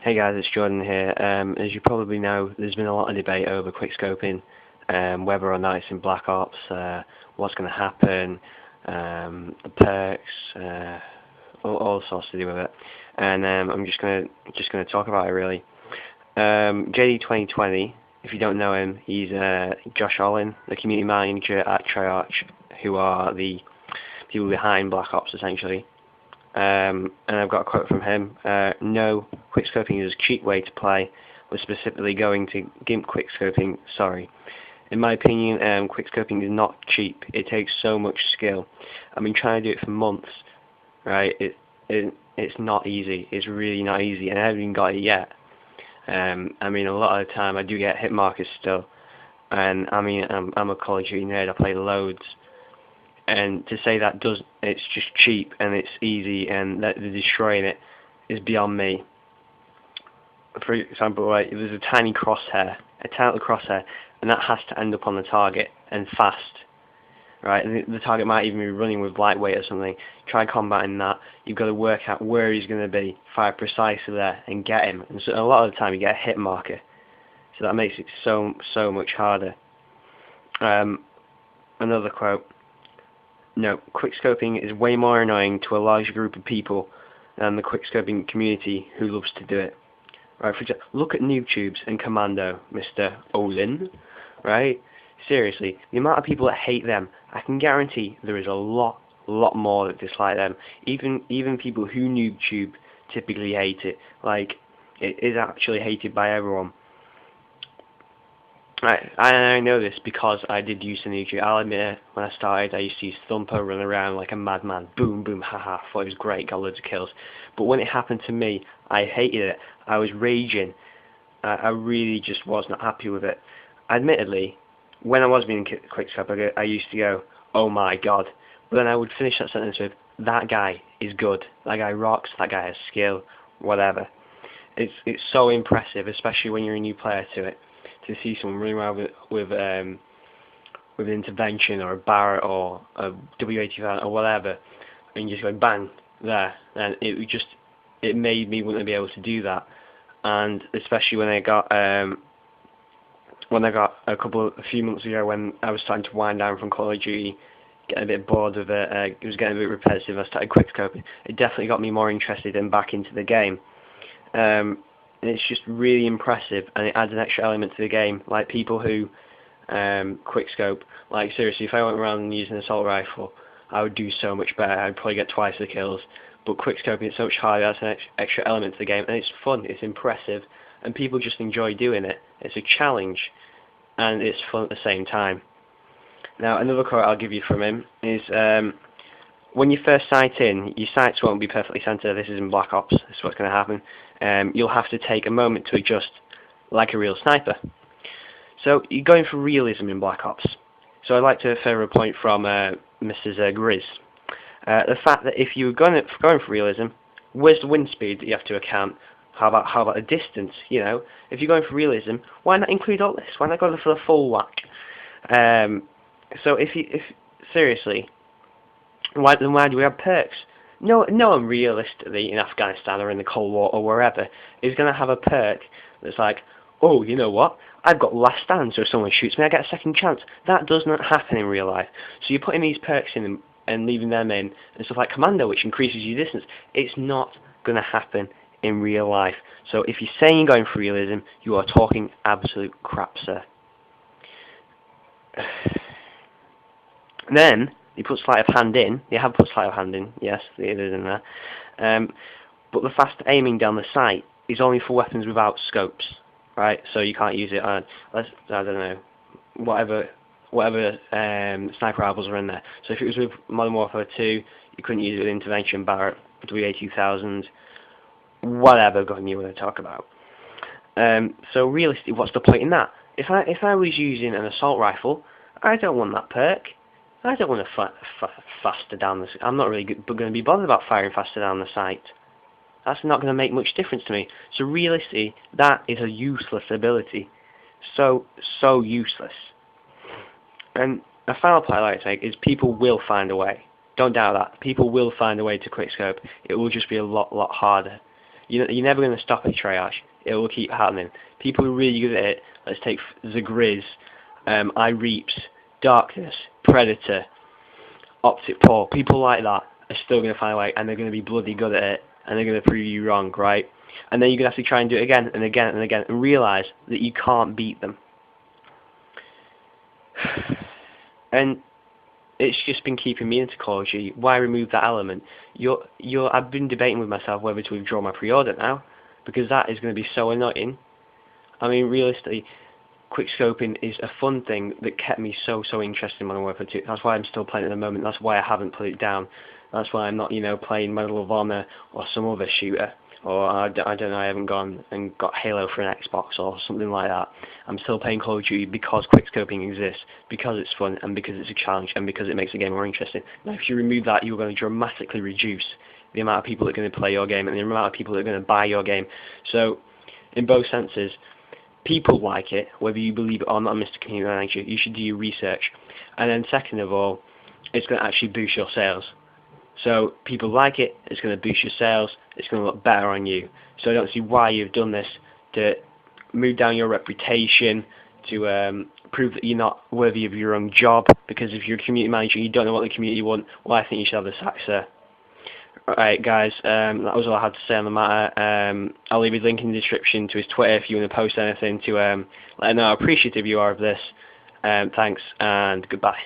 Hey guys, it's Jordan here. As you probably know, there's been a lot of debate over quickscoping, whether or not it's in Black Ops, what's going to happen, the perks, all sorts to do with it. And I'm just gonna talk about it really. JD 2020, if you don't know him, he's Josh Olin, the community manager at Triarch, who are the people behind Black Ops essentially. And I've got a quote from him. No, quickscoping is a cheap way to play. We're specifically going to GIMP quickscoping. Sorry. In my opinion, quickscoping is not cheap. It takes so much skill. I've been trying to do it for months. Right? It's not easy. It's really not easy, and I haven't even got it yet. I mean, a lot of the time I do get hit markers still, and I mean, I'm a Call of Duty nerd. I play loads. And to say that it's just cheap and it's easy and that they're destroying it is beyond me. For example, like, there's a tiny crosshair, and that has to end up on the target and fast, right? And the target might even be running with lightweight or something. Try combating that. You've got to work out where he's going to be, fire precisely there, and get him. And so a lot of the time you get a hit marker, so that makes it so much harder. Another quote. No, quickscoping is way more annoying to a large group of people than the quickscoping community who loves to do it. Right, for example, look at noob tubes and Commando, Mr. Olin. Right? Seriously, the amount of people that hate them, I can guarantee there is a lot more that dislike them. Even people who noob tube typically hate it. Like, it is actually hated by everyone. I know this because I did use the noob tube. I'll admit it, when I started I used to use Thumper, run around like a madman, boom boom, haha, thought it was great, got loads of kills. But when it happened to me, I hated it. I was raging. I really just was not happy with it. Admittedly, when I was being quickscope, I used to go, oh my god. But then I would finish that sentence with, that guy is good, that guy rocks, that guy has skill, whatever. It's so impressive, especially when you're a new player to it, to see someone running around with an intervention or a Barrett or a W85 or whatever, and just going bang there, and it made me want to be able to do that. And especially when I got a few months ago, when I was starting to wind down from Call of Duty, getting a bit bored of it, it was getting a bit repetitive. I started quickscoping. It definitely got me more interested and back into the game. And it's just really impressive, and it adds an extra element to the game. Like people who quickscope, like seriously, if I went around using an assault rifle, I would do so much better. I'd probably get twice the kills. But quickscoping is so much harder. That's an extra element to the game, and it's fun. It's impressive, and people just enjoy doing it. It's a challenge, and it's fun at the same time. Now, another quote I'll give you from him is, when you first sight in, your sights won't be perfectly centered. This is in Black Ops. This is what's going to happen. You'll have to take a moment to adjust like a real sniper. So you're going for realism in Black Ops. So I'd like to further a point from Mrs. Grizz. The fact that if you're going for realism, where's the wind speed that you have to account? How about the distance? You know, if you're going for realism, why not include all this? Why not go for the full whack? So if seriously, why do we have perks? No one realistically in Afghanistan or in the Cold War or wherever is going to have a perk that's like, oh, you know what? I've got last stand, so if someone shoots me, I get a second chance. That does not happen in real life. So you're putting these perks in and leaving them in, and stuff like Commando, which increases your distance. It's not going to happen in real life. So if you're saying you're going for realism, you are talking absolute crap, sir. Then they put sleight of hand in. They have put sleight of hand in. Yes, it is in there. But the fast aiming down the sight is only for weapons without scopes, right? So you can't use it on, I don't know, whatever sniper rifles are in there. So if it was with Modern Warfare 2, you couldn't use it with Intervention, Barrett, WA2000, whatever gun you want to talk about. So realistically, what's the point in that? If I was using an assault rifle, I don't want that perk. I don't want to faster down the. I'm not really going to be bothered about firing faster down the sight. That's not going to make much difference to me. So realistically, that is a useless ability. So useless. And a final point I'd like to make is people will find a way. Don't doubt that. People will find a way to quickscope. It will just be a lot harder. You're never going to stop a triage. It will keep happening. People who are really good at it, let's take the Grizz, iReaps, Darkness, Predator, Optic Paul, people like that are still going to find a way, and they're going to be bloody good at it, and they're going to prove you wrong, right? And then you're going to have to try and do it again and again and again, and realise that you can't beat them. And it's just been keeping me into Call of Duty. Why remove that element? I've been debating with myself whether to withdraw my pre-order now, because that is going to be so annoying. I mean, realistically, QuickScoping is a fun thing that kept me so interested in Modern Warfare 2. That's why I'm still playing it at the moment. That's why I haven't put it down. That's why I'm not, playing Medal of Honor or some other shooter. Or I don't know, I haven't gone and got Halo for an Xbox or something like that. I'm still playing Call of Duty because QuickScoping exists, because it's fun, and because it's a challenge, and because it makes the game more interesting. Now, if you remove that, you're going to dramatically reduce the amount of people that are going to play your game and the amount of people that are going to buy your game. So, in both senses, people like it, whether you believe it or not, Mr. Community Manager. You should do your research. And then second of all, it's going to actually boost your sales. So people like it, it's going to boost your sales, it's going to look better on you. So I don't see why you've done this to move down your reputation, to prove that you're not worthy of your own job, because if you're a community manager and you don't know what the community want, well, I think you should have the sack, sir. Alright guys, that was all I had to say on the matter. I'll leave a link in the description to his Twitter if you want to post anything to let him know how appreciative you are of this. Thanks and goodbye.